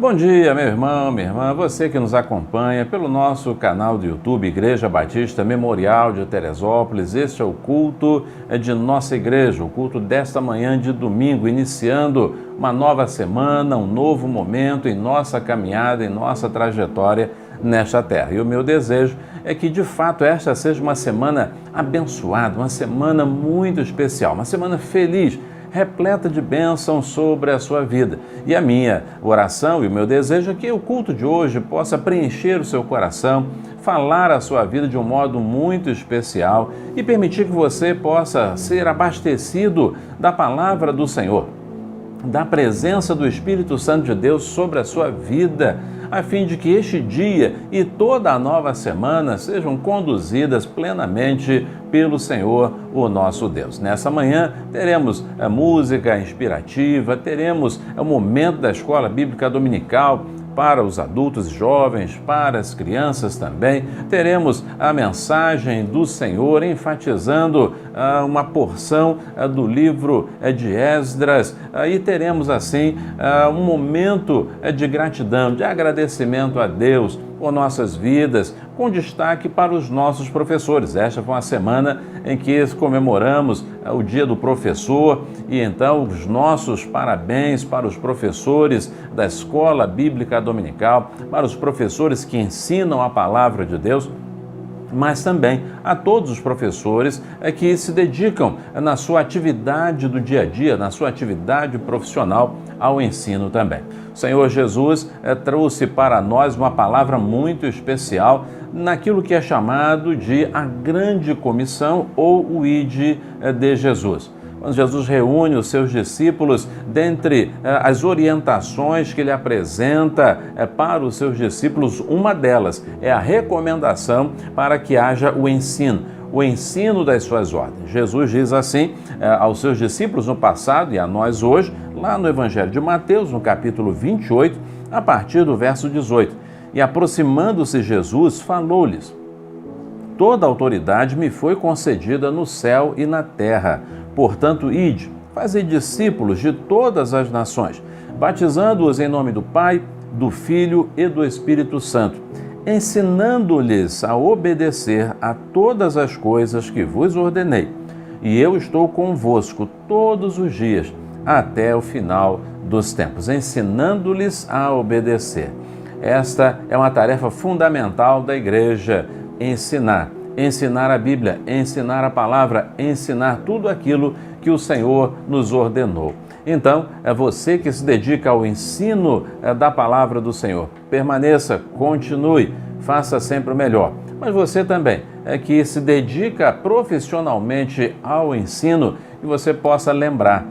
Bom dia, meu irmão, minha irmã, você que nos acompanha pelo nosso canal do YouTube Igreja Batista Memorial de Teresópolis. Este é o culto de nossa igreja, o culto desta manhã de domingo, iniciando uma nova semana, um novo momento em nossa caminhada, em nossa trajetória nesta terra. E o meu desejo é que, de fato, esta seja uma semana abençoada, uma semana muito especial, uma semana feliz, repleta de bênçãos sobre a sua vida. E a minha oração e o meu desejo é que o culto de hoje possa preencher o seu coração, falar a sua vida de um modo muito especial e permitir que você possa ser abastecido da palavra do Senhor, da presença do Espírito Santo de Deus sobre a sua vida, a fim de que este dia e toda a nova semana sejam conduzidas plenamente pelo Senhor, o nosso Deus. Nessa manhã teremos a música inspirativa, teremos o momento da escola bíblica dominical para os adultos e jovens, para as crianças também. Teremos a mensagem do Senhor enfatizando uma porção do livro de Esdras e teremos assim um momento de gratidão, de agradecimento a Deus por nossas vidas, com destaque para os nossos professores. Esta foi uma semana em que comemoramos o Dia do Professor e então os nossos parabéns para os professores da Escola Bíblica Dominical, para os professores que ensinam a Palavra de Deus, mas também a todos os professores que se dedicam na sua atividade do dia a dia, na sua atividade profissional ao ensino também. O Senhor Jesus trouxe para nós uma palavra muito especial naquilo que é chamado de a Grande Comissão ou o Ide de Jesus. Quando Jesus reúne os seus discípulos, dentre as orientações que ele apresenta para os seus discípulos, uma delas é a recomendação para que haja o ensino das suas ordens. Jesus diz assim aos seus discípulos no passado e a nós hoje, lá no Evangelho de Mateus, no capítulo 28, a partir do verso 18. E aproximando-se Jesus, falou-lhes: toda autoridade me foi concedida no céu e na terra. Portanto, ide, fazei discípulos de todas as nações, batizando-os em nome do Pai, do Filho e do Espírito Santo, ensinando-lhes a obedecer a todas as coisas que vos ordenei. E eu estou convosco todos os dias, até o final dos tempos, ensinando-lhes a obedecer. Esta é uma tarefa fundamental da igreja, ensinar a Bíblia, ensinar a palavra, ensinar tudo aquilo que o Senhor nos ordenou. Então, é você que se dedica ao ensino da palavra do Senhor. Permaneça, continue, faça sempre o melhor. Mas você também é que se dedica profissionalmente ao ensino e você possa lembrar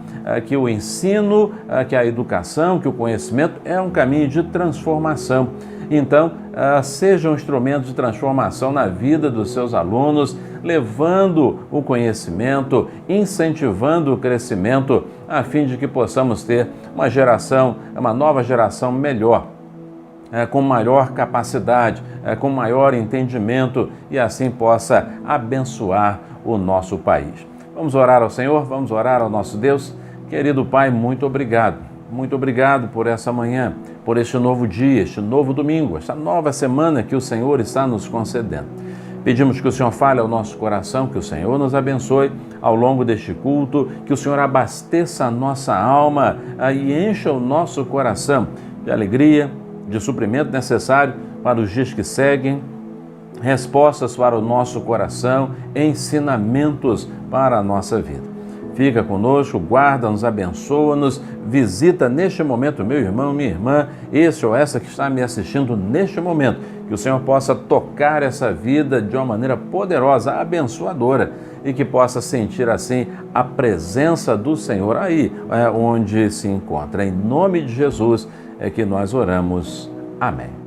que o ensino, que a educação, que o conhecimento é um caminho de transformação. Então, seja um instrumento de transformação na vida dos seus alunos, levando o conhecimento, incentivando o crescimento, a fim de que possamos ter uma nova geração melhor, com maior capacidade, com maior entendimento e assim possa abençoar o nosso país. Vamos orar ao Senhor, vamos orar ao nosso Deus. Querido Pai, muito obrigado. Muito obrigado por essa manhã, por este novo dia, este novo domingo, esta nova semana que o Senhor está nos concedendo. Pedimos que o Senhor fale ao nosso coração, que o Senhor nos abençoe ao longo deste culto, que o Senhor abasteça a nossa alma e encha o nosso coração de alegria, de suprimento necessário para os dias que seguem, respostas para o nosso coração, ensinamentos para a nossa vida. Fica conosco, guarda-nos, abençoa-nos, visita neste momento meu irmão, minha irmã, esse ou essa que está me assistindo neste momento, que o Senhor possa tocar essa vida de uma maneira poderosa, abençoadora, e que possa sentir assim a presença do Senhor aí onde se encontra. Em nome de Jesus é que nós oramos. Amém.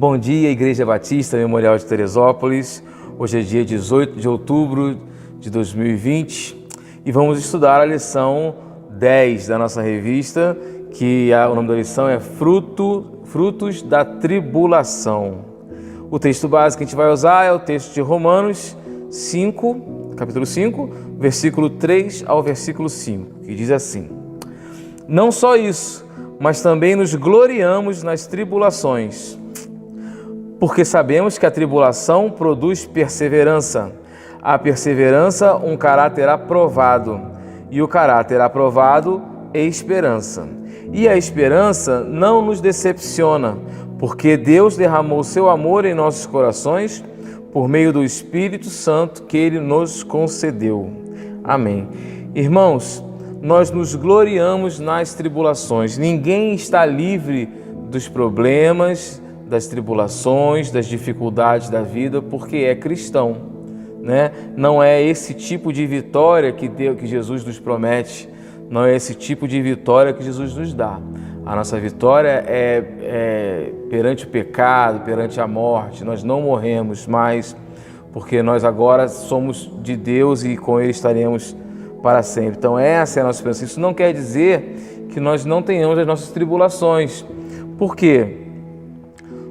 Bom dia, Igreja Batista Memorial de Teresópolis. Hoje é dia 18 de outubro de 2020 e vamos estudar a lição 10 da nossa revista, o nome da lição é Frutos da Tribulação. O texto básico que a gente vai usar é o texto de Romanos 5, capítulo 5, versículo 3 ao versículo 5, que diz assim: Não só isso, mas também nos gloriamos nas tribulações, porque sabemos que a tribulação produz perseverança, a perseverança um caráter aprovado, e o caráter aprovado esperança. E a esperança não nos decepciona, porque Deus derramou seu amor em nossos corações por meio do Espírito Santo que Ele nos concedeu. Amém. Irmãos, nós nos gloriamos nas tribulações. Ninguém está livre dos problemas, das tribulações, das dificuldades da vida, porque é cristão. né? Não é esse tipo de vitória que Jesus nos promete, não é esse tipo de vitória que Jesus nos dá. A nossa vitória é perante o pecado, perante a morte. Nós não morremos mais, porque nós agora somos de Deus e com Ele estaremos para sempre. Então essa é a nossa esperança. Isso não quer dizer que nós não tenhamos as nossas tribulações. Por quê?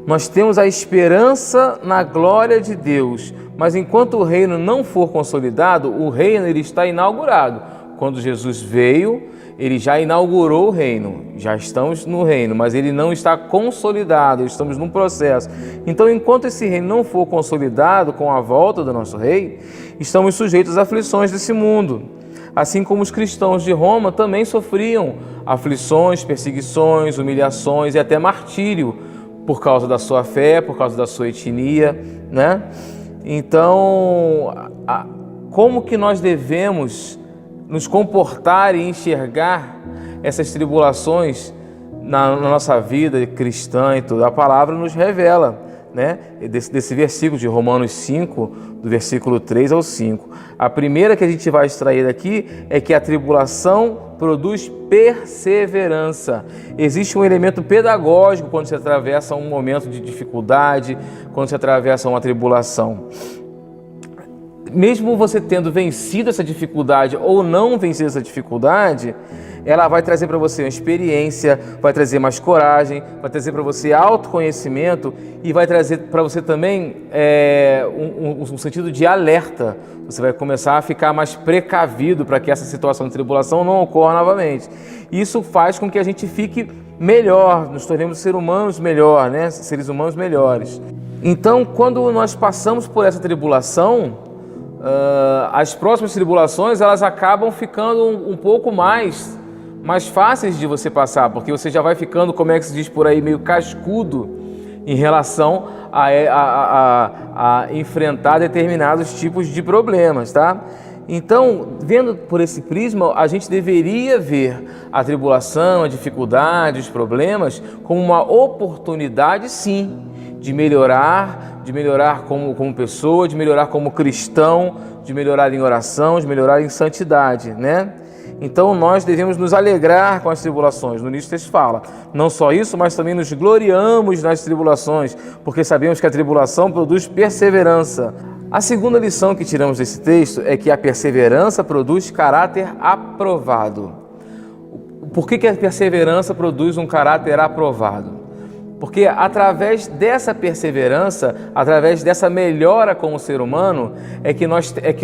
Nós temos a esperança na glória de Deus, mas enquanto o reino não for consolidado, o reino ele está inaugurado. Quando Jesus veio, ele já inaugurou o reino, já estamos no reino, mas ele não está consolidado, estamos num processo. Então, enquanto esse reino não for consolidado com a volta do nosso rei, estamos sujeitos às aflições desse mundo. Assim como os cristãos de Roma também sofriam aflições, perseguições, humilhações e até martírio por causa da sua fé, por causa da sua etnia, né? Então, como que nós devemos nos comportar e enxergar essas tribulações na nossa vida cristã e tudo? A palavra nos revela, né? Desse versículo de Romanos 5, do versículo 3 ao 5. A primeira que a gente vai extrair daqui é que a tribulação produz perseverança. Existe um elemento pedagógico quando se atravessa um momento de dificuldade, quando se atravessa uma tribulação. Mesmo você tendo vencido essa dificuldade ou não vencido essa dificuldade, ela vai trazer para você uma experiência, vai trazer mais coragem, vai trazer para você autoconhecimento e vai trazer para você também um sentido de alerta. Você vai começar a ficar mais precavido para que essa situação de tribulação não ocorra novamente. Isso faz com que a gente fique melhor, nos tornemos seres humanos melhor, né? Seres humanos melhores. Então, quando nós passamos por essa tribulação, as próximas tribulações elas acabam ficando um pouco mais fáceis de você passar, porque você já vai ficando, como é que se diz por aí, meio cascudo em relação a enfrentar determinados tipos de problemas, tá? Então, vendo por esse prisma, a gente deveria ver a tribulação, a dificuldade, os problemas como uma oportunidade, sim, de melhorar como pessoa, de melhorar como cristão, de melhorar em oração, de melhorar em santidade, né? Então nós devemos nos alegrar com as tribulações. No início texto fala, não só isso, mas também nos gloriamos nas tribulações, porque sabemos que a tribulação produz perseverança. A segunda lição que tiramos desse texto é que a perseverança produz caráter aprovado. Por que a perseverança produz um caráter aprovado? Porque através dessa perseverança, através dessa melhora como ser humano, é que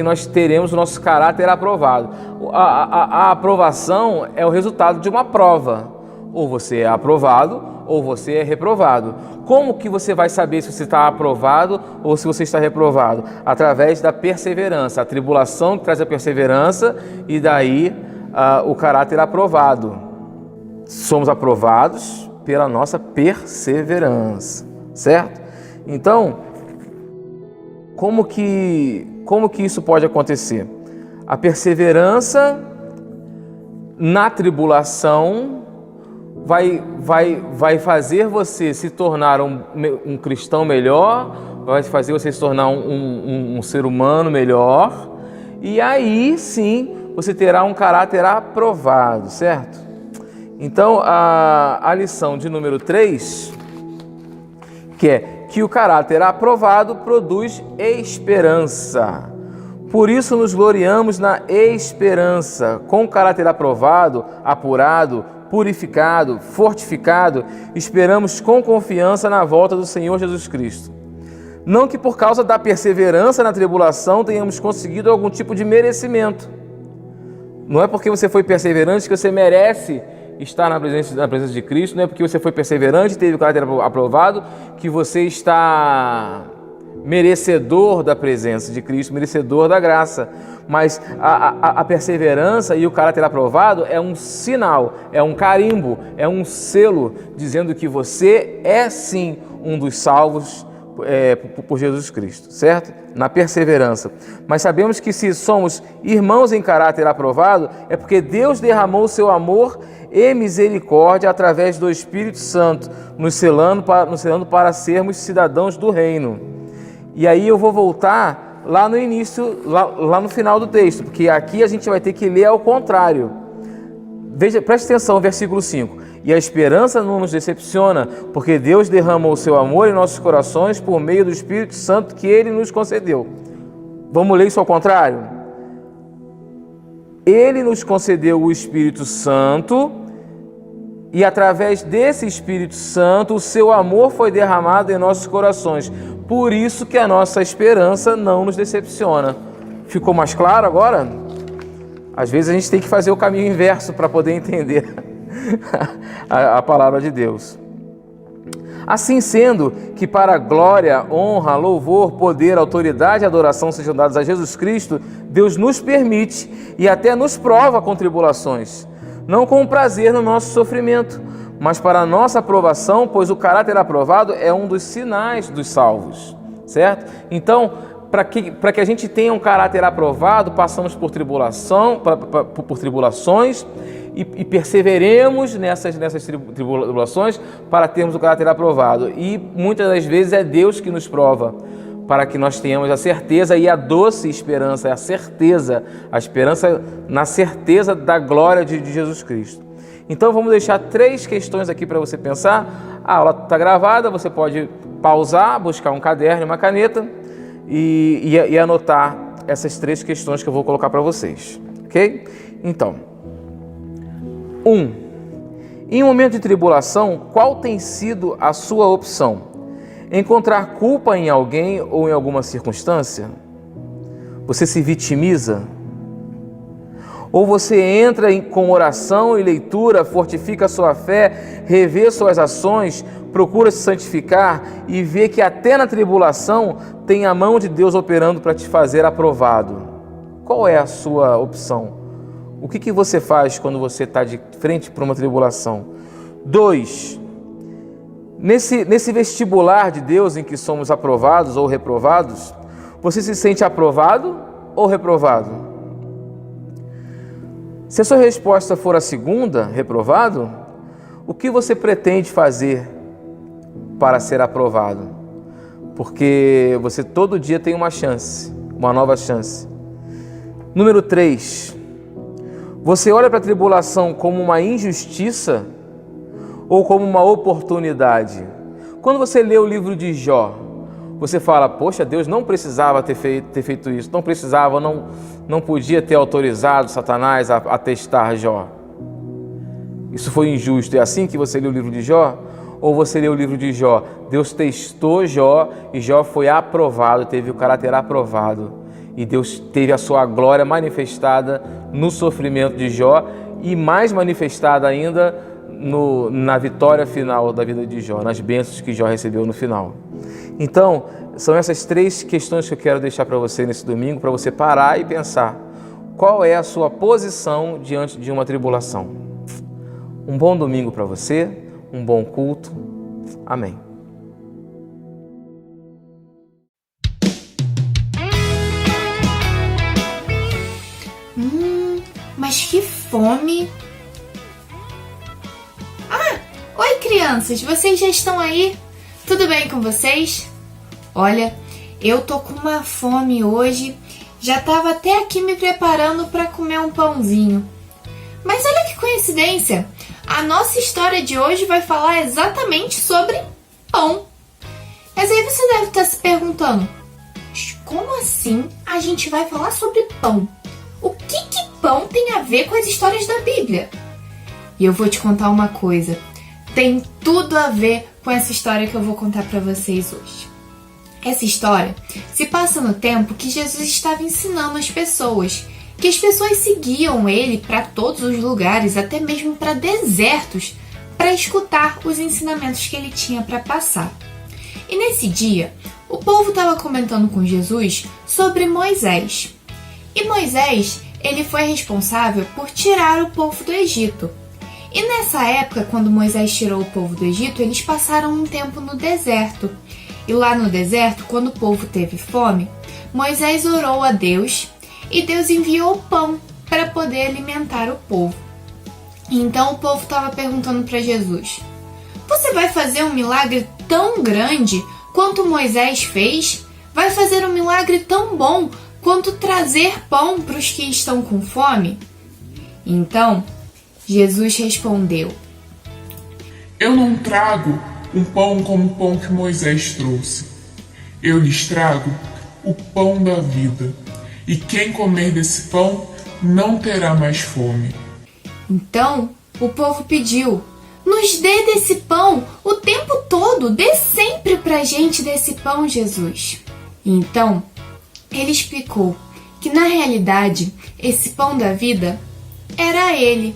nós teremos o nosso caráter aprovado. A aprovação é o resultado de uma prova. Ou você é aprovado, ou você é reprovado. Como que você vai saber se você está aprovado ou se você está reprovado? Através da perseverança. A tribulação que traz a perseverança e daí o caráter aprovado. Somos aprovados pela nossa perseverança, certo? Então, como que isso pode acontecer? A perseverança na tribulação vai fazer você se tornar um cristão melhor, vai fazer você se tornar um ser humano melhor, e aí sim você terá um caráter aprovado, certo? Então, a lição de número 3, que é que o caráter aprovado produz esperança. Por isso nos gloriamos na esperança. Com o caráter aprovado, apurado, purificado, fortificado, esperamos com confiança na volta do Senhor Jesus Cristo. Não que por causa da perseverança na tribulação tenhamos conseguido algum tipo de merecimento. Não é porque você foi perseverante que você merece estar na presença de Cristo, não é porque você foi perseverante, teve o caráter aprovado, que você está merecedor da presença de Cristo, merecedor da graça. Mas a perseverança e o caráter aprovado é um sinal, é um carimbo, é um selo, dizendo que você é sim um dos salvos por Jesus Cristo, certo? Na perseverança. Mas sabemos que se somos irmãos em caráter aprovado, é porque Deus derramou o seu amor e misericórdia através do Espírito Santo, nos selando para sermos cidadãos do reino. E aí eu vou voltar lá no início, lá no final do texto, porque aqui a gente vai ter que ler ao contrário. Veja, preste atenção, versículo 5. E a esperança não nos decepciona, porque Deus derrama o seu amor em nossos corações por meio do Espírito Santo que Ele nos concedeu. Vamos ler isso ao contrário? Ele nos concedeu o Espírito Santo e através desse Espírito Santo o seu amor foi derramado em nossos corações. Por isso que a nossa esperança não nos decepciona. Ficou mais claro agora? Às vezes a gente tem que fazer o caminho inverso para poder entender a palavra de Deus. Assim sendo, que para a glória, honra, louvor, poder, autoridade e adoração sejam dados a Jesus Cristo, Deus nos permite e até nos prova com tribulações, não com prazer no nosso sofrimento, mas para a nossa aprovação, pois o caráter aprovado é um dos sinais dos salvos, certo? Então, para que a gente tenha um caráter aprovado, passamos por tribulações e perseveremos nessas tribulações para termos o caráter aprovado. E muitas das vezes é Deus que nos prova, para que nós tenhamos a certeza e a doce esperança, a esperança na certeza da glória de Jesus Cristo. Então vamos deixar 3 questões aqui para você pensar. A aula está gravada, você pode pausar, buscar um caderno e uma caneta e anotar essas 3 questões que eu vou colocar para vocês, ok? Então, 1. Em um momento de tribulação, qual tem sido a sua opção? Encontrar culpa em alguém ou em alguma circunstância? Você se vitimiza? Ou você entra com oração e leitura, fortifica a sua fé, revê suas ações, procura se santificar e vê que até na tribulação tem a mão de Deus operando para te fazer aprovado? Qual é a sua opção? O que você faz quando você está de frente para uma tribulação? 2. Nesse vestibular de Deus em que somos aprovados ou reprovados, você se sente aprovado ou reprovado? Se a sua resposta for a segunda, reprovado, o que você pretende fazer para ser aprovado? Porque você todo dia tem uma chance, uma nova chance. Número 3. Você olha para a tribulação como uma injustiça ou como uma oportunidade? Quando você lê o livro de Jó, você fala, poxa, Deus não precisava ter feito isso, não precisava, não podia ter autorizado Satanás a testar Jó. Isso foi injusto. É assim que você lê o livro de Jó? Ou você lê o livro de Jó? Deus testou Jó e Jó foi aprovado, teve o caráter aprovado. E Deus teve a sua glória manifestada no sofrimento de Jó e mais manifestada ainda na vitória final da vida de Jó, nas bênçãos que Jó recebeu no final. Então, são essas 3 questões que eu quero deixar para você nesse domingo, para você parar e pensar qual é a sua posição diante de uma tribulação. Um bom domingo para você, um bom culto. Amém. Mas que fome! Oi, crianças! Vocês já estão aí? Tudo bem com vocês? Olha, eu tô com uma fome hoje. Já tava até aqui me preparando para comer um pãozinho. Mas olha que coincidência! A nossa história de hoje vai falar exatamente sobre pão. Mas aí você deve estar se perguntando, como assim a gente vai falar sobre pão? O que pão tem a ver com as histórias da Bíblia? E eu vou te contar uma coisa. Tem tudo a ver com essa história que eu vou contar para vocês hoje. Essa história se passa no tempo que Jesus estava ensinando as pessoas, que as pessoas seguiam ele para todos os lugares, até mesmo para desertos, para escutar os ensinamentos que ele tinha para passar. E nesse dia, o povo estava comentando com Jesus sobre Moisés. E Moisés, ele foi responsável por tirar o povo do Egito. E nessa época, quando Moisés tirou o povo do Egito, eles passaram um tempo no deserto. E lá no deserto, quando o povo teve fome, Moisés orou a Deus e Deus enviou pão para poder alimentar o povo. E então o povo estava perguntando para Jesus, você vai fazer um milagre tão grande quanto Moisés fez? vai fazer um milagre tão bom quanto trazer pão para os que estão com fome? Então, Jesus respondeu: Eu não trago um pão como o pão que Moisés trouxe. Eu lhes trago o pão da vida. E quem comer desse pão não terá mais fome. Então, o povo pediu: nos dê desse pão o tempo todo, dê sempre pra gente desse pão, Jesus. Então, ele explicou que na realidade, esse pão da vida era ele.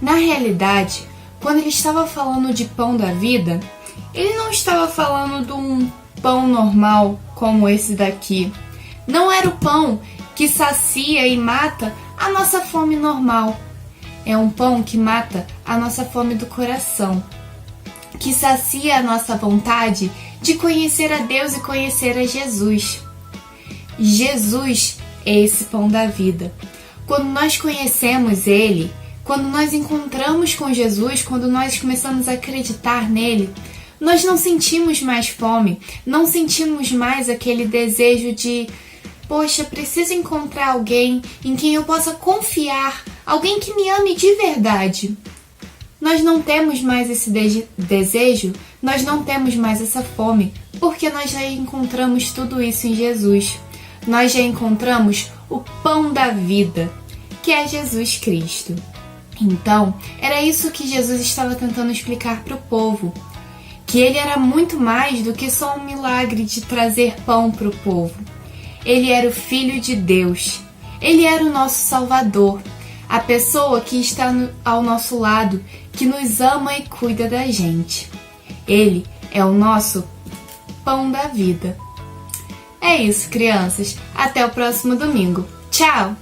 Na realidade, quando ele estava falando de pão da vida, ele não estava falando de um pão normal como esse daqui. Não era o pão que sacia e mata a nossa fome normal. É um pão que mata a nossa fome do coração, que sacia a nossa vontade de conhecer a Deus e conhecer a Jesus. Jesus é esse pão da vida. Quando nós conhecemos Ele, quando nós encontramos com Jesus, quando nós começamos a acreditar nele, nós não sentimos mais fome, não sentimos mais aquele desejo de: poxa, preciso encontrar alguém em quem eu possa confiar, alguém que me ame de verdade. Nós não temos mais esse desejo, nós não temos mais essa fome, porque nós já encontramos tudo isso em Jesus. Nós já encontramos o pão da vida, que é Jesus Cristo. Então, era isso que Jesus estava tentando explicar para o povo, que ele era muito mais do que só um milagre de trazer pão para o povo. Ele era o Filho de Deus, ele era o nosso Salvador, a pessoa que está ao nosso lado, que nos ama e cuida da gente. Ele é o nosso pão da vida. É isso, crianças. Até o próximo domingo. Tchau!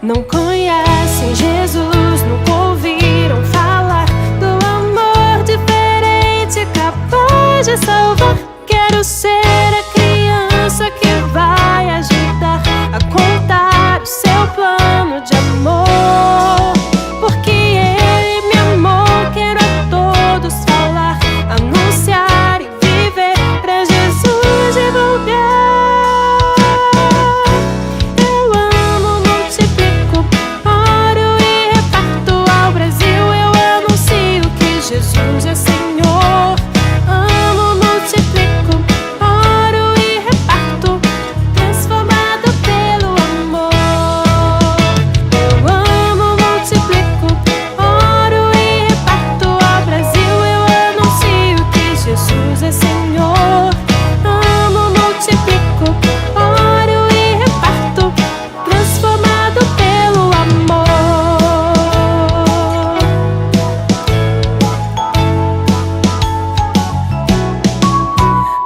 Não conhecem Jesus, nunca ouviram falar do amor diferente, capaz de salvar. Quero ser a criança que vai ajudar a contar o seu plano de amor. Porque Ele me amou, quero a todos falar, anunciar e viver pra Jesus divulgar. Jesus é Senhor, amo, multiplico, oro e reparto, transformado pelo amor. Eu amo, multiplico, oro e reparto, ao Brasil eu anuncio que Jesus é Senhor. Amo, multiplico, oro e reparto, transformado pelo amor.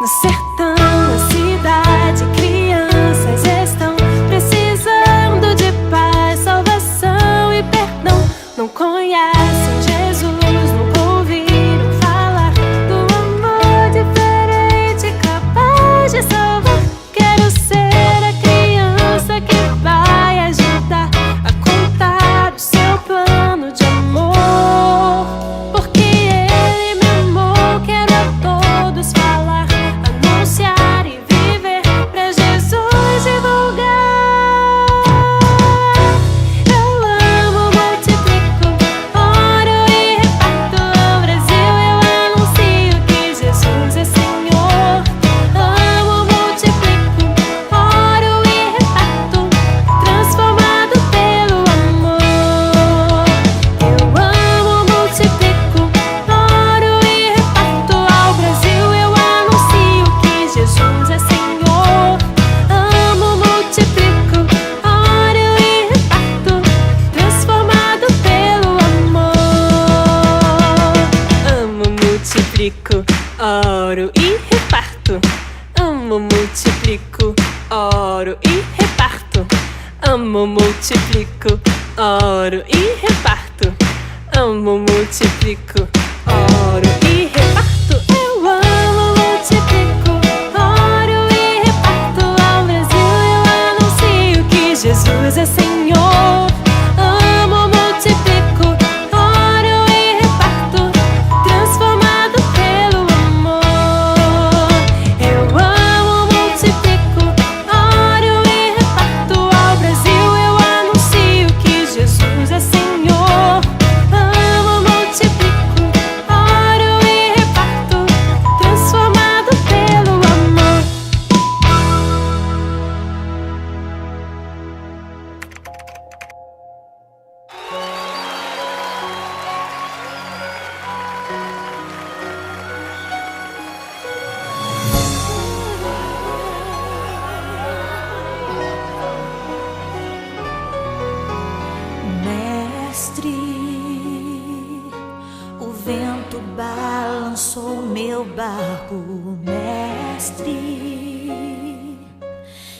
No sertão, na cidade, crianças estão precisando de paz, salvação e perdão. Não conhecem Jesus, nunca ouviram falar do amor diferente, capaz de salvar. Quero ser a criança que vai ajudar a contar o seu plano de amor. Porque Ele me amou, quero a todos falar, anunciar e viver pra Jesus divulgar. Eu amo, multiplico, oro e reparto, ao Brasil eu anuncio que Jesus é Senhor. Amo, multiplico, oro e reparto, transformado pelo amor. Eu amo, multiplico, oro e reparto, ao Brasil eu anuncio que Jesus é Senhor. Amo, multiplico, oro e reparto, transformado pelo amor. Amo, multiplico, oro e reparto. Amo, multiplico, oro e reparto. Amo, multiplico, oro e reparto. Amo, multiplico, oro e reparto. Eu amo, barco, mestre.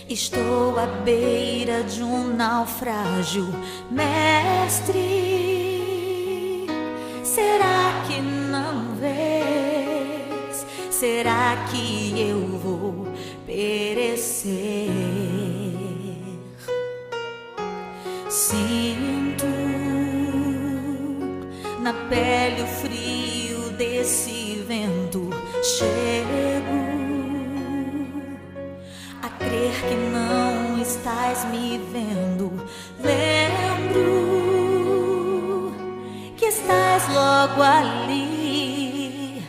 Estou à beira de um naufrágio, mestre. Será que não vês? Será que eu vou perecer? Sinto na pele o frio desse vento. Chego a crer que não estás me vendo. Lembro que estás logo ali,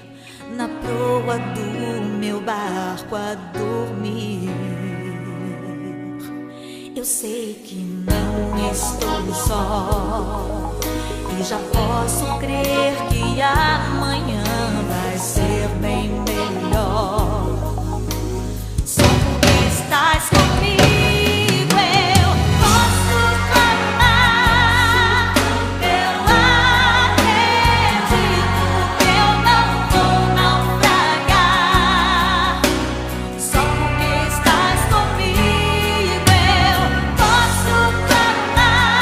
na proa do meu barco a dormir. Eu sei que não estou só e já posso crer que amanhã vai ser bem melhor. Só porque estás comigo eu posso clamar. Eu acredito que eu não vou naufragar. Só porque estás comigo eu posso clamar.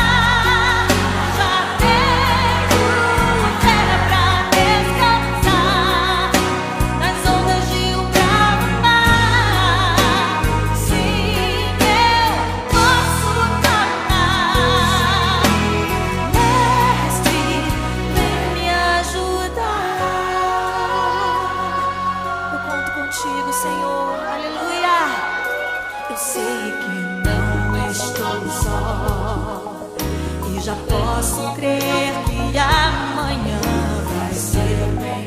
Já tenho fé pra descansar nas ondas de um bravo mar. Sim, eu posso clamar. Mestre, vem me ajudar. Eu conto contigo, Senhor. Aleluia. Eu sei que não estou só e já posso crer que amanhã vai ser bem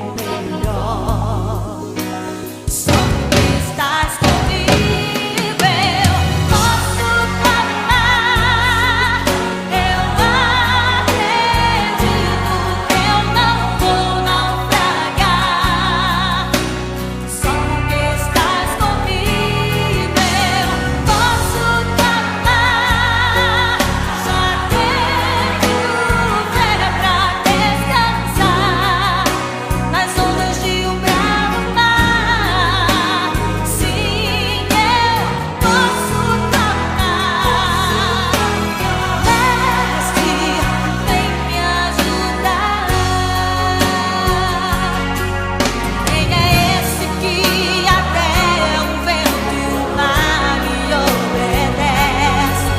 melhor. Só porque estás comigo eu posso clamar. Eu acredito que eu não vou naufragar. Só porque estás comigo eu posso clamar. Já tenho fé pra descansar nas ondas de um bravo mar. Sim, eu posso clamar. Mestre, vem me ajudar. Quem é esse que até o vento e o mar lhe obedece?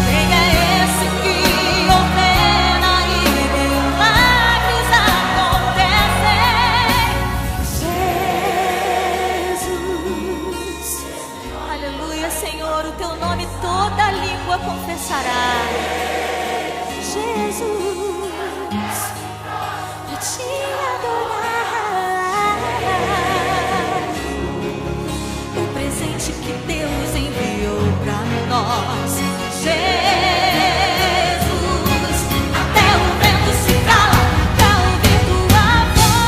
Quem é esse que ordena e milagres acontecem? Jesus, aleluia, Senhor, o teu nome toda língua confessará. Jesus, pra te adorar, o presente que Deus enviou pra nós. Jesus, até o vento se cala pra ouvir tua voz.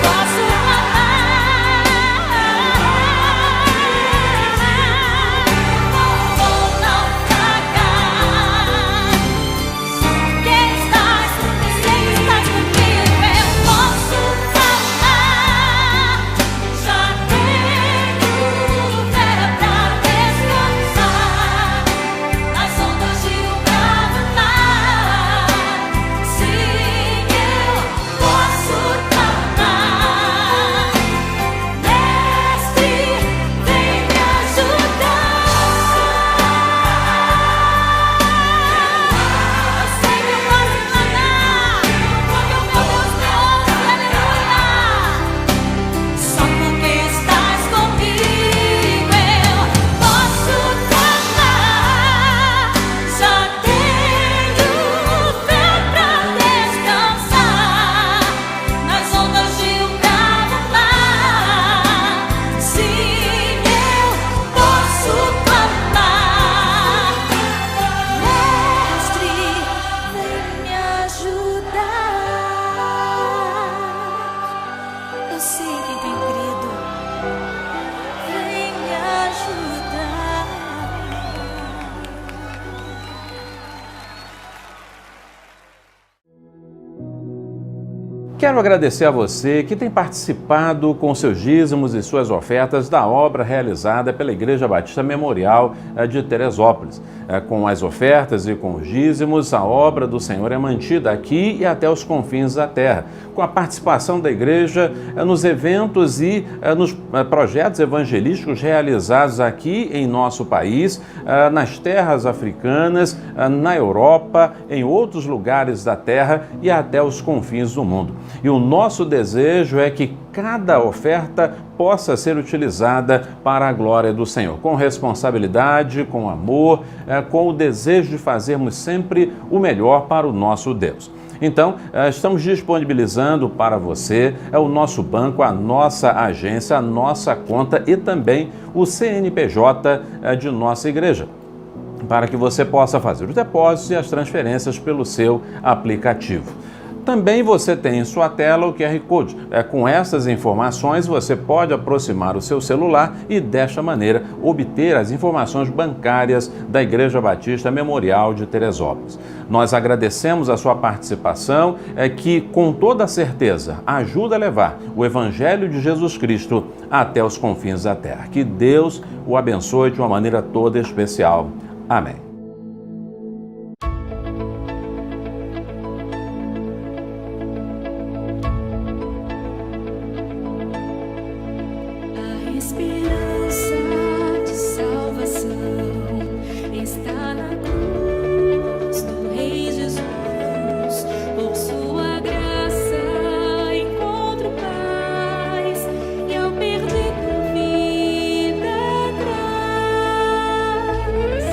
Posso amar, não vou naufragar. Que estás comigo, eu posso falar. Já tenho fé pra descansar nas ondas de um bravo mar. Sim, eu posso clamar. Mestre, vem me ajudar. Eu sei que eu posso clamar, porque o meu Deus me ouve. Aleluia. Só porque estás comigo eu posso clamar. Já tenho fé pra descansar nas ondas de um bravo mar. Sim, eu posso clamar. Mestre, vem me ajudar. Eu sei quem tem crido. Vem me ajudar. Quero agradecer a você que tem participado com seus dízimos e suas ofertas da obra realizada pela Igreja Batista Memorial de Teresópolis. Com as ofertas e com os dízimos, a obra do Senhor é mantida aqui e até os confins da terra. Com a participação da igreja nos eventos e nos projetos evangelísticos realizados aqui em nosso país, nas terras africanas, na Europa, em outros lugares da terra e até os confins do mundo. E o nosso desejo é que cada oferta possa ser utilizada para a glória do Senhor, com responsabilidade, com amor, com o desejo de fazermos sempre o melhor para o nosso Deus. Então, estamos disponibilizando para você o nosso banco, a nossa agência, a nossa conta e também o CNPJ de nossa igreja, para que você possa fazer os depósitos e as transferências pelo seu aplicativo. Também você tem em sua tela o QR Code. Com essas informações, você pode aproximar o seu celular e, desta maneira, obter as informações bancárias da Igreja Batista Memorial de Teresópolis. Nós agradecemos a sua participação, que, com toda certeza, ajuda a levar o Evangelho de Jesus Cristo até os confins da terra. Que Deus o abençoe de uma maneira toda especial. Amém. A esperança de salvação está na cruz do Rei Jesus. Por sua graça encontro paz e ao perdido vida traz.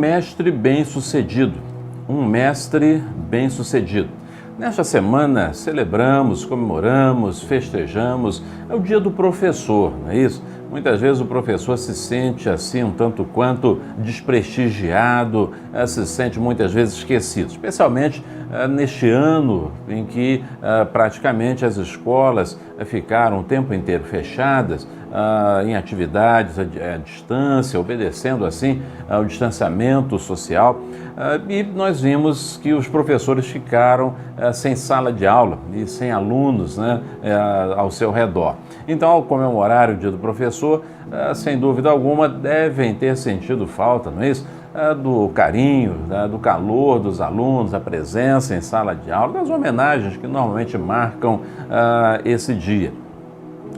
mestre bem-sucedido. Um mestre bem-sucedido. Nesta semana celebramos, comemoramos, festejamos, é o dia do professor, não é isso? Muitas vezes o professor se sente assim um tanto quanto desprestigiado, se sente muitas vezes esquecido, especialmente neste ano em que praticamente as escolas ficaram o tempo inteiro fechadas, em atividades à distância, obedecendo assim ao distanciamento social, e nós vimos que os professores ficaram sem sala de aula e sem alunos, né, ao seu redor. Então, ao comemorar o Dia do Professor, sem dúvida alguma, devem ter sentido falta, não é isso? Do carinho, do calor dos alunos, a presença em sala de aula, das homenagens que normalmente marcam esse dia.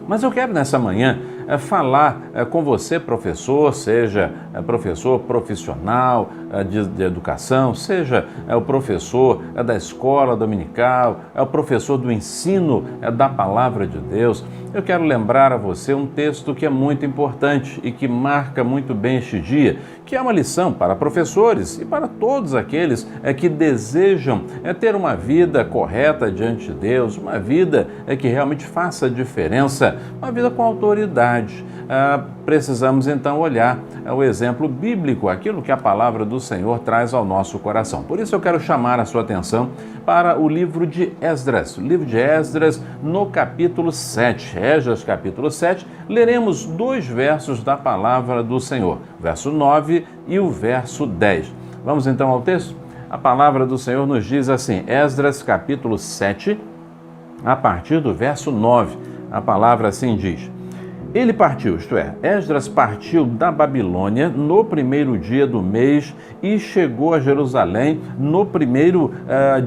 Mas eu quero nessa manhã falar com você, professor, seja professor profissional de educação, seja o professor da escola dominical, o professor do ensino da palavra de Deus. Eu quero lembrar a você um texto que é muito importante e que marca muito bem este dia, que é uma lição para professores e para todos aqueles que desejam ter uma vida correta diante de Deus, uma vida que realmente faça diferença, uma vida com autoridade. Precisamos então olhar o exemplo bíblico, aquilo que a palavra do Senhor traz ao nosso coração. Por isso eu quero chamar a sua atenção para o livro de Esdras, no capítulo 7. Esdras, capítulo 7, leremos 2 versos da palavra do Senhor, verso 9 e o verso 10. Vamos então ao texto? A palavra do Senhor nos diz assim, Esdras, capítulo 7, a partir do verso 9. A palavra assim diz: Ele partiu, isto é, Esdras partiu da Babilônia no primeiro dia do mês e chegou a Jerusalém no primeiro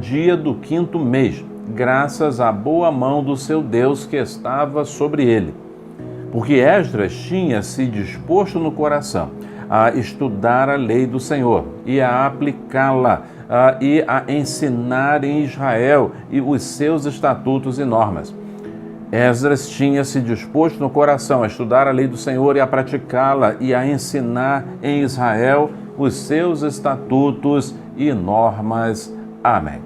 dia do 5º mês, graças à boa mão do seu Deus que estava sobre ele. Porque Esdras tinha se disposto no coração a estudar a lei do Senhor e a aplicá-la e a ensinar em Israel e os seus estatutos e normas. Esdras tinha se disposto no coração a estudar a lei do Senhor e a praticá-la e a ensinar em Israel os seus estatutos e normas. Amém.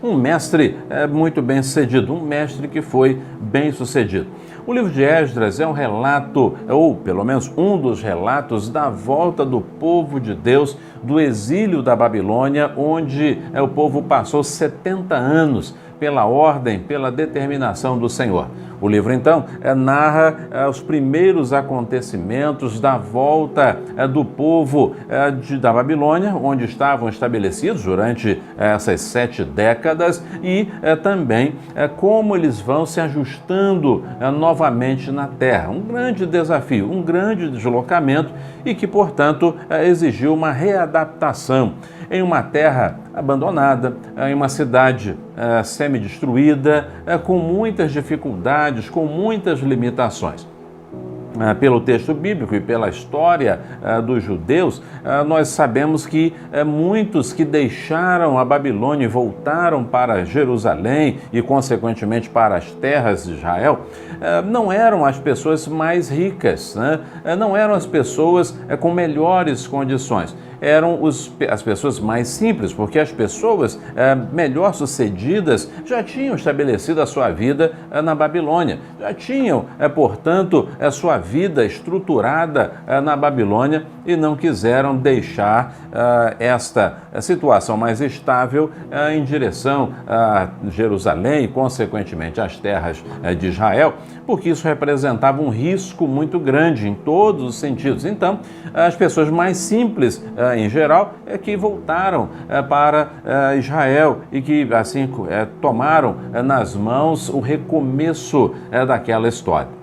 Um mestre muito bem sucedido, um mestre que foi bem sucedido. O livro de Esdras é um relato, ou pelo menos um dos relatos, da volta do povo de Deus do exílio da Babilônia, onde o povo passou 70 anos pela ordem, pela determinação do Senhor. O livro, então, narra os primeiros acontecimentos da volta do povo da Babilônia, onde estavam estabelecidos durante essas 7 décadas, e também como eles vão se ajustando novamente na terra. Um grande desafio, um grande deslocamento e que, portanto, exigiu uma readaptação em uma terra abandonada, em uma cidade semi-destruída, com muitas dificuldades, com muitas limitações. Pelo texto bíblico e pela história dos judeus, nós sabemos que muitos que deixaram a Babilônia e voltaram para Jerusalém e, consequentemente, para as terras de Israel, não eram as pessoas mais ricas, né? Não eram as pessoas com melhores condições. Eram as pessoas mais simples, porque as pessoas melhor sucedidas já tinham estabelecido a sua vida na Babilônia, já tinham, portanto, a sua vida estruturada na Babilônia e não quiseram deixar esta situação mais estável em direção a Jerusalém e, consequentemente, às terras de Israel, porque isso representava um risco muito grande em todos os sentidos. Então, as pessoas mais simples, em geral, que voltaram para Israel e que, assim, tomaram nas mãos o recomeço daquela história.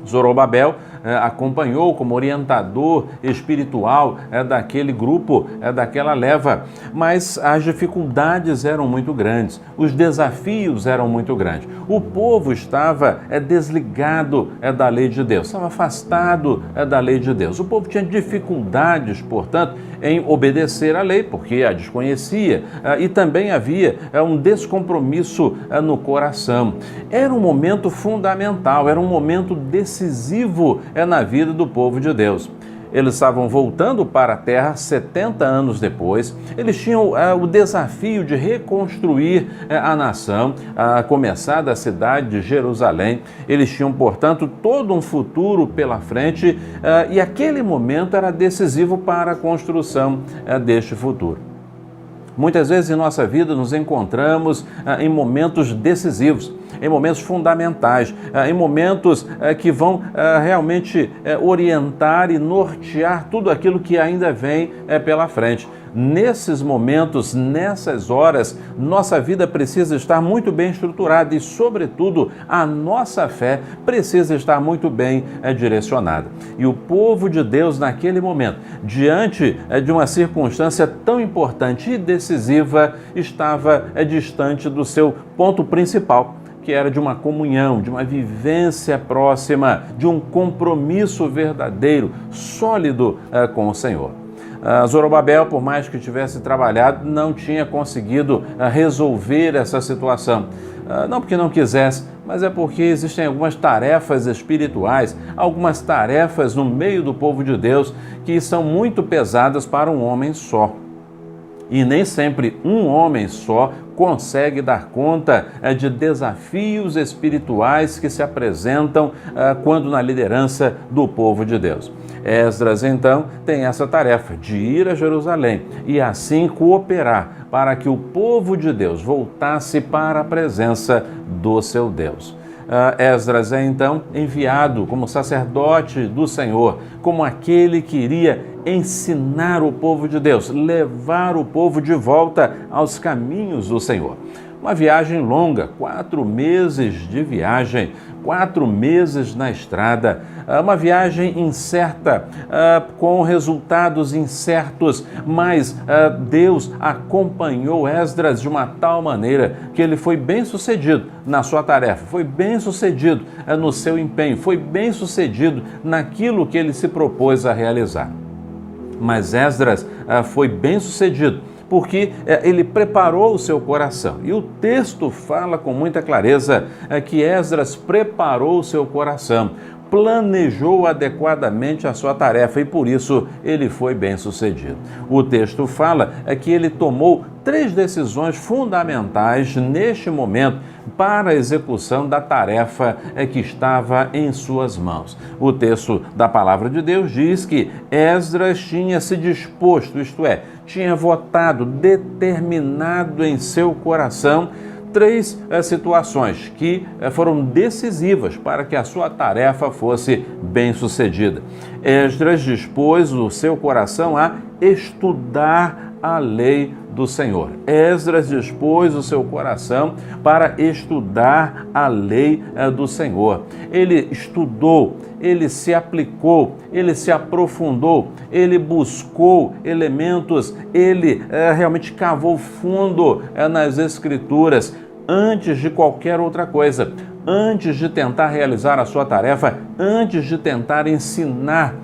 Zorobabel acompanhou como orientador espiritual daquele grupo, daquela leva, mas as dificuldades eram muito grandes, os desafios eram muito grandes. O povo estava desligado da lei de Deus, estava afastado da lei de Deus. O povo tinha dificuldades, portanto, em obedecer à lei, porque a desconhecia, e também havia um descompromisso no coração. Era um momento fundamental, era um momento decisivo na vida do povo de Deus. Eles estavam voltando para a terra 70 anos depois. Eles tinham o desafio de reconstruir a nação, a começar da cidade de Jerusalém. Eles tinham, portanto, todo um futuro pela frente e aquele momento era decisivo para a construção deste futuro. Muitas vezes em nossa vida nos encontramos em momentos decisivos, em momentos fundamentais, em momentos que vão realmente orientar e nortear tudo aquilo que ainda vem pela frente. Nesses momentos, nessas horas, nossa vida precisa estar muito bem estruturada e, sobretudo, a nossa fé precisa estar muito bem direcionada. E o povo de Deus, naquele momento, diante de uma circunstância tão importante e decisiva, estava distante do seu ponto principal, que era de uma comunhão, de uma vivência próxima, de um compromisso verdadeiro, sólido com o Senhor. Zorobabel, por mais que tivesse trabalhado, não tinha conseguido resolver essa situação. Não porque não quisesse, mas é porque existem algumas tarefas espirituais, algumas tarefas no meio do povo de Deus que são muito pesadas para um homem só. E nem sempre um homem só consegue dar conta de desafios espirituais que se apresentam quando na liderança do povo de Deus. Esdras, então, tem essa tarefa de ir a Jerusalém e assim cooperar para que o povo de Deus voltasse para a presença do seu Deus. Esdras é então enviado como sacerdote do Senhor, como aquele que iria ensinar o povo de Deus, levar o povo de volta aos caminhos do Senhor. Uma viagem longa, 4 meses de viagem, 4 meses na estrada, uma viagem incerta, com resultados incertos, mas Deus acompanhou Esdras de uma tal maneira que ele foi bem-sucedido na sua tarefa, foi bem-sucedido no seu empenho, foi bem-sucedido naquilo que ele se propôs a realizar. Mas Esdras foi bem-sucedido porque ele preparou o seu coração. E o texto fala com muita clareza que Esdras preparou o seu coração, planejou adequadamente a sua tarefa e por isso ele foi bem-sucedido. O texto fala que ele tomou 3 decisões fundamentais neste momento para a execução da tarefa que estava em suas mãos. O texto da palavra de Deus diz que Esdras tinha se disposto, isto é, tinha votado, determinado em seu coração 3 situações que foram decisivas para que a sua tarefa fosse bem-sucedida. Esdras dispôs o seu coração a estudar a lei do Senhor. Esdras dispôs o seu coração para estudar a lei do Senhor. Ele estudou, ele se aplicou, ele se aprofundou, ele buscou elementos, ele realmente cavou fundo nas Escrituras antes de qualquer outra coisa, antes de tentar realizar a sua tarefa, antes de tentar ensinar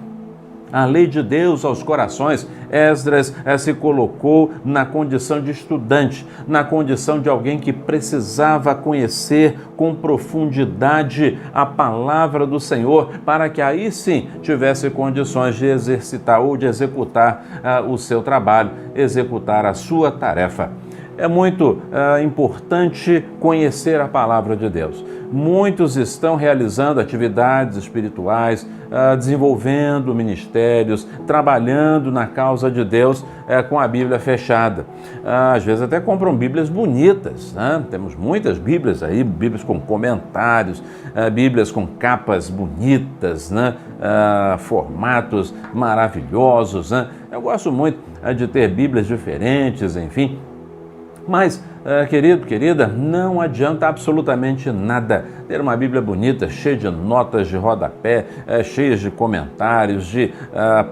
a lei de Deus aos corações. Esdras se colocou na condição de estudante, na condição de alguém que precisava conhecer com profundidade a palavra do Senhor, para que aí sim tivesse condições de exercitar ou de executar o seu trabalho, executar a sua tarefa. É muito importante conhecer a palavra de Deus. Muitos estão realizando atividades espirituais, desenvolvendo ministérios, trabalhando na causa de Deus com a Bíblia fechada. Às vezes até compram Bíblias bonitas, né? Temos muitas Bíblias aí, Bíblias com comentários, Bíblias com capas bonitas, né? Formatos maravilhosos, né? Eu gosto muito de ter Bíblias diferentes, enfim. Mas, querido, querida, não adianta absolutamente nada ter uma Bíblia bonita, cheia de notas de rodapé, cheias de comentários, de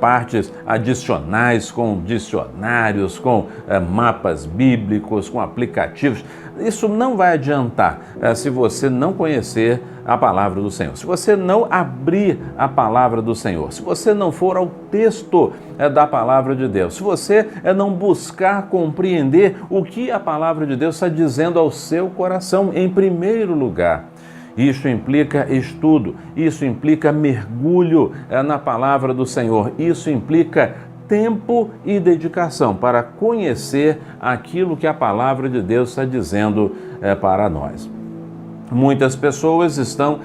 partes adicionais, com dicionários, com mapas bíblicos, com aplicativos. Isso não vai adiantar se você não conhecer a palavra do Senhor, se você não abrir a palavra do Senhor, se você não for ao texto da palavra de Deus, se você não buscar compreender o que a palavra de Deus está dizendo ao seu coração em primeiro lugar. Isso implica estudo, isso implica mergulho na palavra do Senhor, isso implica tempo e dedicação para conhecer aquilo que a palavra de Deus está dizendo para nós. Muitas pessoas estão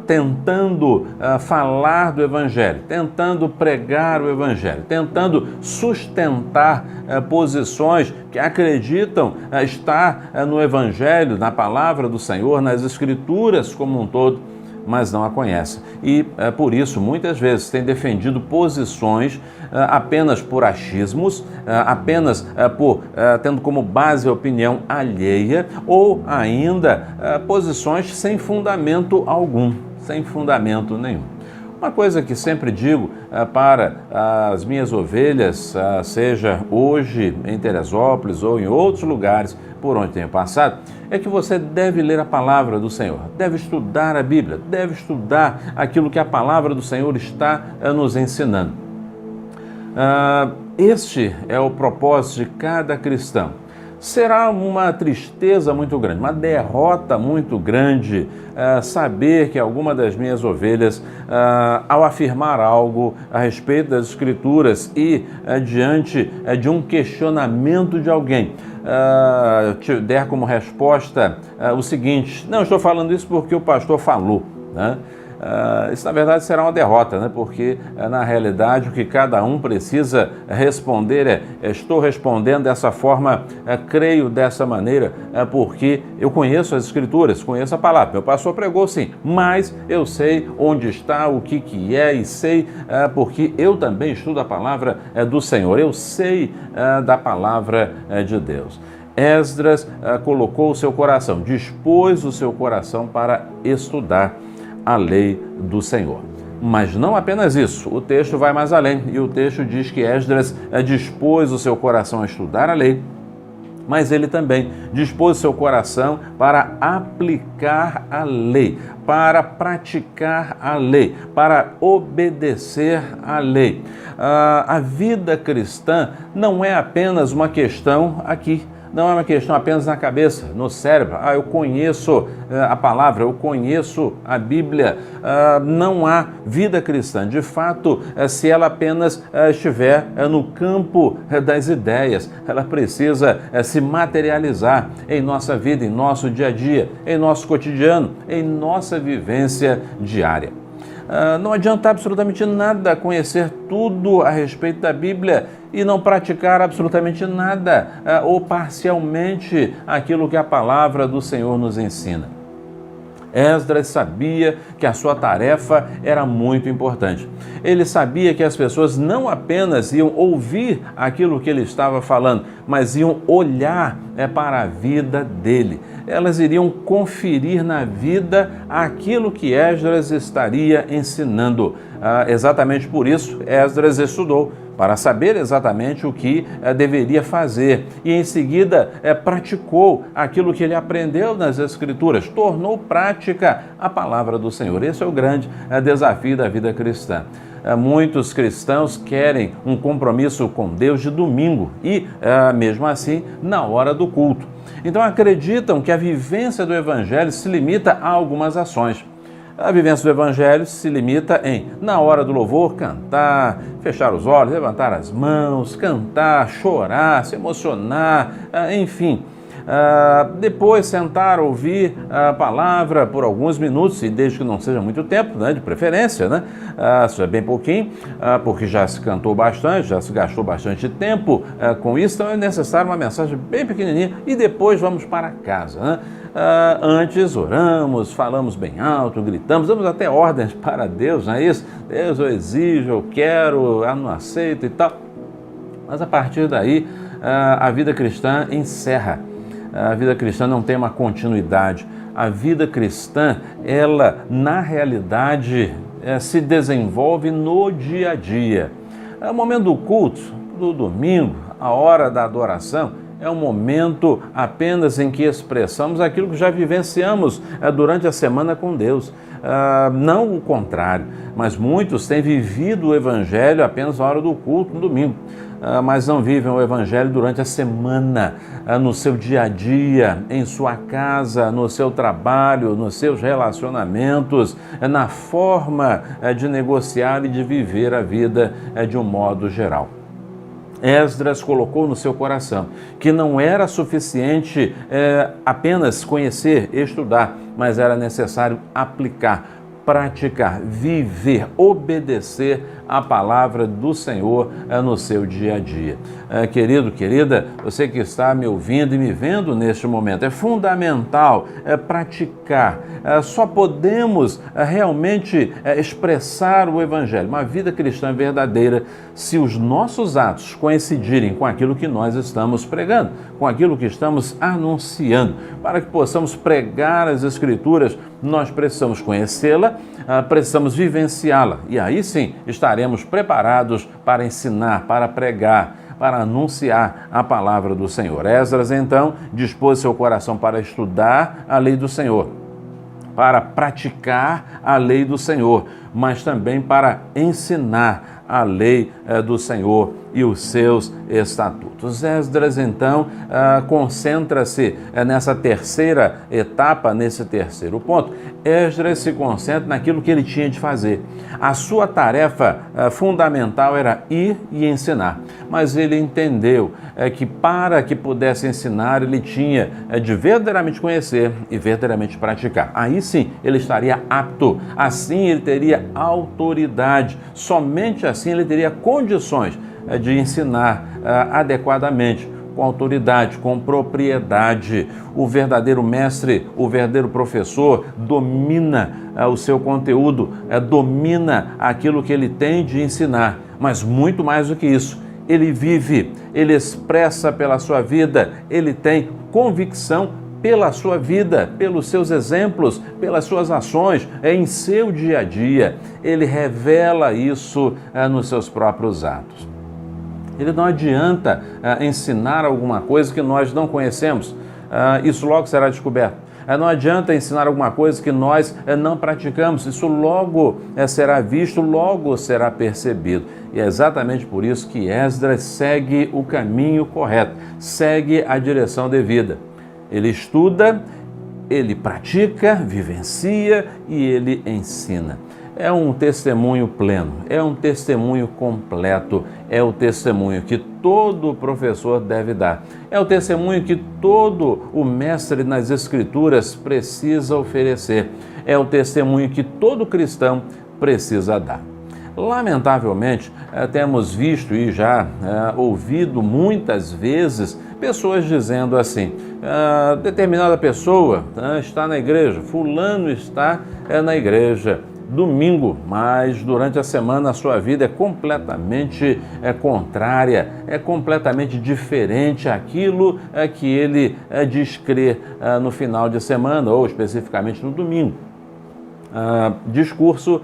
tentando falar do Evangelho, tentando pregar o Evangelho, tentando sustentar posições que acreditam estar no Evangelho, na palavra do Senhor, nas Escrituras como um todo, mas não a conhecem. E por isso, muitas vezes, têm defendido posições apenas por achismos, apenas por tendo como base a opinião alheia, ou ainda posições sem fundamento algum, sem fundamento nenhum. Uma coisa que sempre digo para as minhas ovelhas, seja hoje em Teresópolis ou em outros lugares por onde tenho passado, é que você deve ler a palavra do Senhor, deve estudar a Bíblia, deve estudar aquilo que a palavra do Senhor está nos ensinando. Este é o propósito de cada cristão. Será uma tristeza muito grande, uma derrota muito grande saber que alguma das minhas ovelhas, ao afirmar algo a respeito das Escrituras e diante de um questionamento de alguém, te der como resposta o seguinte: não, estou falando isso porque o pastor falou, né? Isso, na verdade, será uma derrota, né? Porque, na realidade, o que cada um precisa responder estou respondendo dessa forma, creio dessa maneira, porque eu conheço as Escrituras, conheço a palavra. Meu pastor pregou, sim, mas eu sei onde está, o que é, e sei porque eu também estudo a palavra do Senhor, eu sei da palavra de Deus. Esdras colocou o seu coração, dispôs o seu coração para estudar a lei do Senhor. Mas não apenas isso, o texto vai mais além, e o texto diz que Esdras dispôs o seu coração a estudar a lei, mas ele também dispôs o seu coração para aplicar a lei, para praticar a lei, para obedecer à lei. A vida cristã não é apenas uma questão aqui, não é uma questão apenas na cabeça, no cérebro. Eu conheço a palavra, eu conheço a Bíblia. Não há vida cristã, de fato, se ela apenas estiver no campo das ideias. Ela precisa se materializar em nossa vida, em nosso dia a dia, em nosso cotidiano, em nossa vivência diária. Não adianta absolutamente nada conhecer tudo a respeito da Bíblia e não praticar absolutamente nada ou parcialmente aquilo que a palavra do Senhor nos ensina. Esdras sabia que a sua tarefa era muito importante. Ele sabia que as pessoas não apenas iam ouvir aquilo que ele estava falando, mas iam olhar para a vida dele. Elas iriam conferir na vida aquilo que Esdras estaria ensinando. Exatamente por isso, Esdras estudou, para saber exatamente o que deveria fazer. E em seguida praticou aquilo que ele aprendeu nas Escrituras, tornou prática a palavra do Senhor. Esse é o grande desafio da vida cristã. Muitos cristãos querem um compromisso com Deus de domingo e, mesmo assim, na hora do culto. Então acreditam que a vivência do Evangelho se limita a algumas ações. A vivência do Evangelho se limita em, na hora do louvor, cantar, fechar os olhos, levantar as mãos, cantar, chorar, se emocionar, enfim. Depois sentar, ouvir a palavra por alguns minutos, e desde que não seja muito tempo, né, de preferência, né, seja bem pouquinho, porque já se cantou bastante, já se gastou bastante tempo com isso, então é necessário uma mensagem bem pequenininha e depois vamos para casa, né? Antes oramos, falamos bem alto, gritamos, damos até ordens para Deus, não é isso? Deus, eu exijo, eu quero, eu não aceito e tal. Mas a partir daí, a vida cristã encerra. A vida cristã não tem uma continuidade. A vida cristã, ela, na realidade, se desenvolve no dia a dia. O momento do culto, do domingo, a hora da adoração, é um momento apenas em que expressamos aquilo que já vivenciamos durante a semana com Deus. Não o contrário, mas muitos têm vivido o Evangelho apenas na hora do culto, no domingo. mas não vivem o Evangelho durante a semana, no seu dia a dia, em sua casa, no seu trabalho, nos seus relacionamentos, na forma de negociar e de viver a vida de um modo geral. Esdras colocou no seu coração que não era suficiente apenas conhecer, estudar, mas era necessário aplicar, praticar, viver, obedecer a palavra do Senhor no seu dia a dia. Querido, querida, você que está me ouvindo e me vendo neste momento, é fundamental praticar. Só podemos realmente expressar o Evangelho, uma vida cristã verdadeira, se os nossos atos coincidirem com aquilo que nós estamos pregando, com aquilo que estamos anunciando. Para que possamos pregar as Escrituras, nós precisamos conhecê-la, precisamos vivenciá-la, e aí sim estaremos preparados para ensinar, para pregar, para anunciar a palavra do Senhor. Esdras, então, dispôs seu coração para estudar a lei do Senhor, para praticar a lei do Senhor, mas também para ensinar a lei do Senhor e os seus estatutos. Esdras, então, concentra-se nessa terceira etapa, nesse terceiro ponto. Esdras se concentra naquilo que ele tinha de fazer. A sua tarefa fundamental era ir e ensinar, mas ele entendeu que para que pudesse ensinar, ele tinha de verdadeiramente conhecer e verdadeiramente praticar. Aí sim, ele estaria apto, assim ele teria autoridade, somente assim ele teria condições de ensinar adequadamente, com autoridade, com propriedade. O verdadeiro mestre, o verdadeiro professor domina o seu conteúdo, domina aquilo que ele tem de ensinar, mas muito mais do que isso, ele vive, ele expressa pela sua vida, ele tem convicção pela sua vida, pelos seus exemplos, pelas suas ações, em seu dia a dia. Ele revela isso nos seus próprios atos. Ele não adianta ensinar alguma coisa que nós não conhecemos. Isso logo será descoberto. Não adianta ensinar alguma coisa que nós não praticamos. Isso logo será visto, logo será percebido. E é exatamente por isso que Esdras segue o caminho correto, segue a direção devida. Ele estuda, ele pratica, vivencia e ele ensina. É um testemunho pleno, é um testemunho completo, é o testemunho que todo professor deve dar. É o testemunho que todo o mestre nas Escrituras precisa oferecer. É o testemunho que todo cristão precisa dar. Lamentavelmente, temos visto e já ouvido muitas vezes pessoas dizendo assim: determinada pessoa está na igreja, fulano está na igreja domingo, mas durante a semana a sua vida é completamente contrária, é completamente diferente àquilo que ele diz crer no final de semana ou especificamente no domingo. Discurso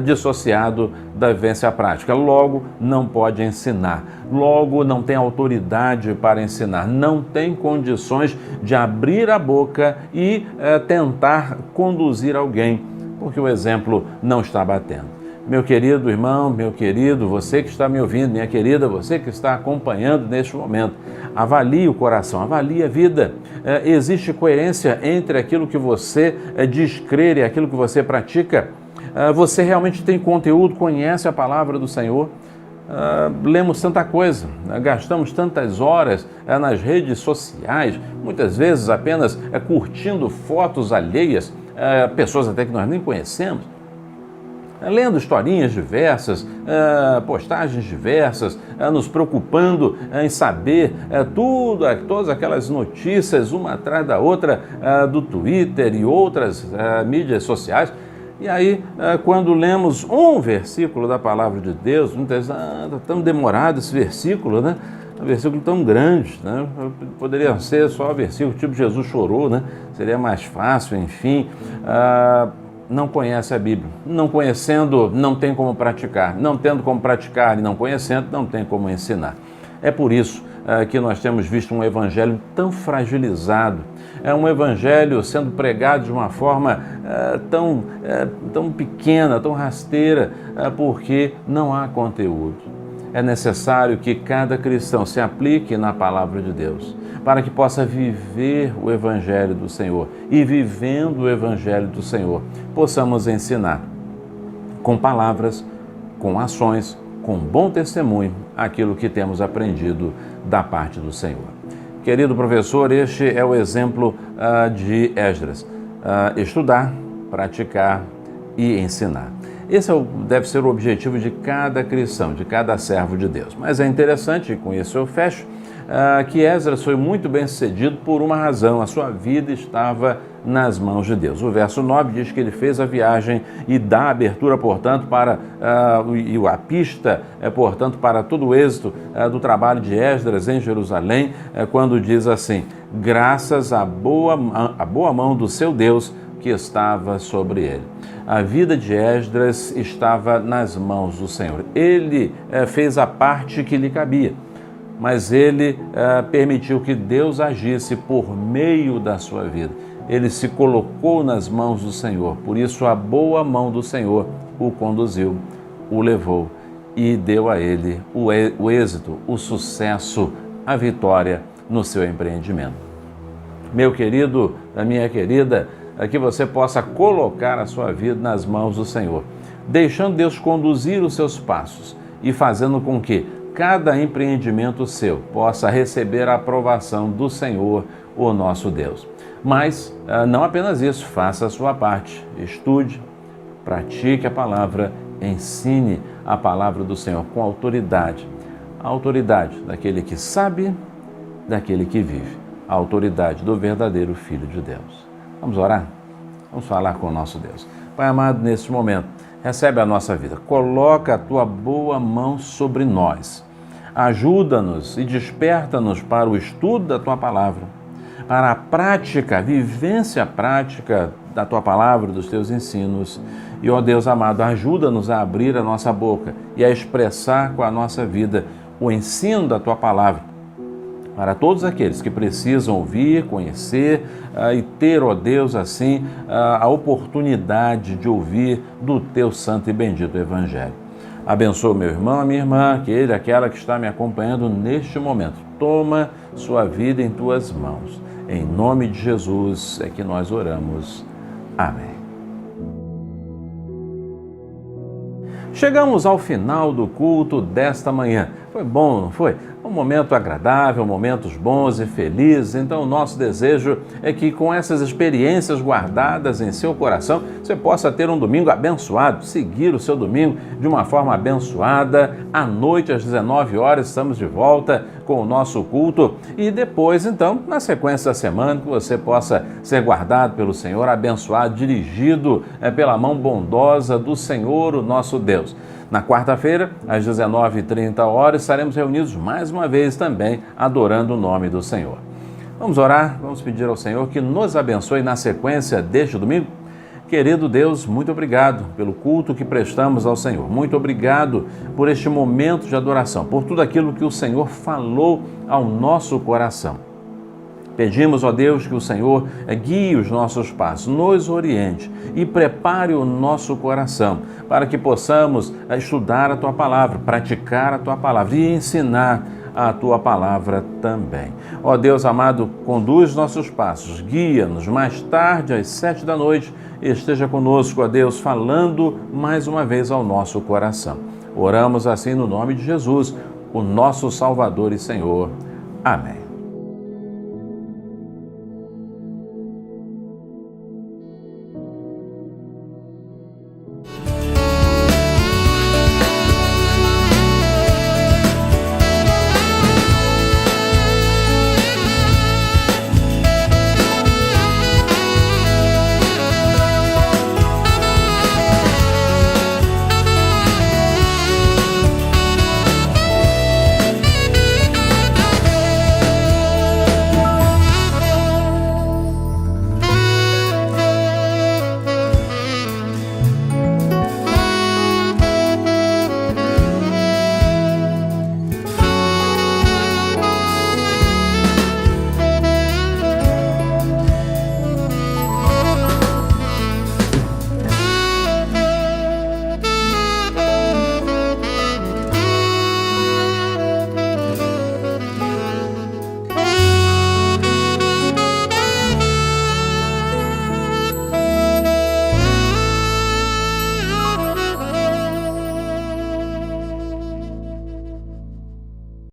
dissociado da vivência prática. Logo, não pode ensinar. Logo, não tem autoridade para ensinar. Não tem condições de abrir a boca e tentar conduzir alguém, porque o exemplo não está batendo. Meu querido irmão, meu querido, você que está me ouvindo, minha querida, você que está acompanhando neste momento, avalie o coração, avalie a vida. Existe coerência entre aquilo que você diz crer e aquilo que você pratica? Você realmente tem conteúdo, conhece a palavra do Senhor? Lemos tanta coisa, gastamos tantas horas nas redes sociais, muitas vezes apenas curtindo fotos alheias, pessoas até que nós nem conhecemos, lendo historinhas diversas, postagens diversas, nos preocupando em saber todas aquelas notícias, uma atrás da outra, do Twitter e outras mídias sociais. E aí, quando lemos um versículo da palavra de Deus, muitas vezes, está tão demorado esse versículo, né? Um versículo tão grande, né? Poderia ser só versículo tipo Jesus chorou, né? Seria mais fácil, enfim. Não conhece a Bíblia. Não conhecendo, não tem como praticar. Não tendo como praticar e não conhecendo, não tem como ensinar. É por isso que nós temos visto um evangelho tão fragilizado, um evangelho sendo pregado de uma forma tão pequena, tão rasteira, porque não há conteúdo. É necessário que cada cristão se aplique na palavra de Deus, para que possa viver o Evangelho do Senhor e, vivendo o Evangelho do Senhor, possamos ensinar com palavras, com ações, com bom testemunho, aquilo que temos aprendido da parte do Senhor. Querido professor, este é o exemplo de Esdras: estudar, praticar e ensinar. Esse deve ser o objetivo de cada cristão, de cada servo de Deus. Mas é interessante, e com isso eu fecho, que Esdras foi muito bem sucedido por uma razão: a sua vida estava nas mãos de Deus. O verso 9 diz que ele fez a viagem e dá abertura, portanto, para a pista, portanto, para todo o êxito do trabalho de Esdras em Jerusalém, quando diz assim: graças à boa mão do seu Deus que estava sobre ele. A vida de Esdras estava nas mãos do Senhor. Ele fez a parte que lhe cabia, mas ele permitiu que Deus agisse por meio da sua vida. Ele se colocou nas mãos do Senhor, por isso a boa mão do Senhor o conduziu, o levou e deu a ele o êxito, o sucesso, a vitória no seu empreendimento. Meu querido, minha querida, que você possa colocar a sua vida nas mãos do Senhor, deixando Deus conduzir os seus passos e fazendo com que cada empreendimento seu possa receber a aprovação do Senhor, o nosso Deus. Mas não apenas isso, faça a sua parte, estude, pratique a palavra, ensine a palavra do Senhor com autoridade. A autoridade daquele que sabe, daquele que vive. A autoridade do verdadeiro Filho de Deus. Vamos orar? Vamos falar com o nosso Deus. Pai amado, neste momento, recebe a nossa vida. Coloca a tua boa mão sobre nós. Ajuda-nos e desperta-nos para o estudo da tua palavra, para a prática, a vivência prática da tua palavra, dos teus ensinos. E, ó Deus amado, ajuda-nos a abrir a nossa boca e a expressar com a nossa vida o ensino da tua palavra, para todos aqueles que precisam ouvir, conhecer e ter, ó Deus, assim, a oportunidade de ouvir do teu santo e bendito Evangelho. Abençoa meu irmão, a minha irmã, aquela que está me acompanhando neste momento. Toma sua vida em tuas mãos. Em nome de Jesus é que nós oramos. Amém. Chegamos ao final do culto desta manhã. Foi bom, não foi? Um momento agradável, momentos bons e felizes. Então, o nosso desejo é que, com essas experiências guardadas em seu coração, você possa ter um domingo abençoado, seguir o seu domingo de uma forma abençoada. À noite, às 19 horas, estamos de volta com o nosso culto. E depois, então, na sequência da semana, que você possa ser guardado pelo Senhor, abençoado, dirigido pela mão bondosa do Senhor, o nosso Deus. Na quarta-feira, às 19h30, estaremos reunidos mais uma vez também, adorando o nome do Senhor. Vamos orar, vamos pedir ao Senhor que nos abençoe na sequência deste domingo. Querido Deus, muito obrigado pelo culto que prestamos ao Senhor. Muito obrigado por este momento de adoração, por tudo aquilo que o Senhor falou ao nosso coração. Pedimos, ó Deus, que o Senhor guie os nossos passos, nos oriente e prepare o nosso coração para que possamos estudar a Tua Palavra, praticar a Tua Palavra e ensinar a Tua Palavra também. Ó Deus amado, conduz nossos passos, guia-nos. Mais tarde, às 7 da noite, esteja conosco, ó Deus, falando mais uma vez ao nosso coração. Oramos assim no nome de Jesus, o nosso Salvador e Senhor. Amém.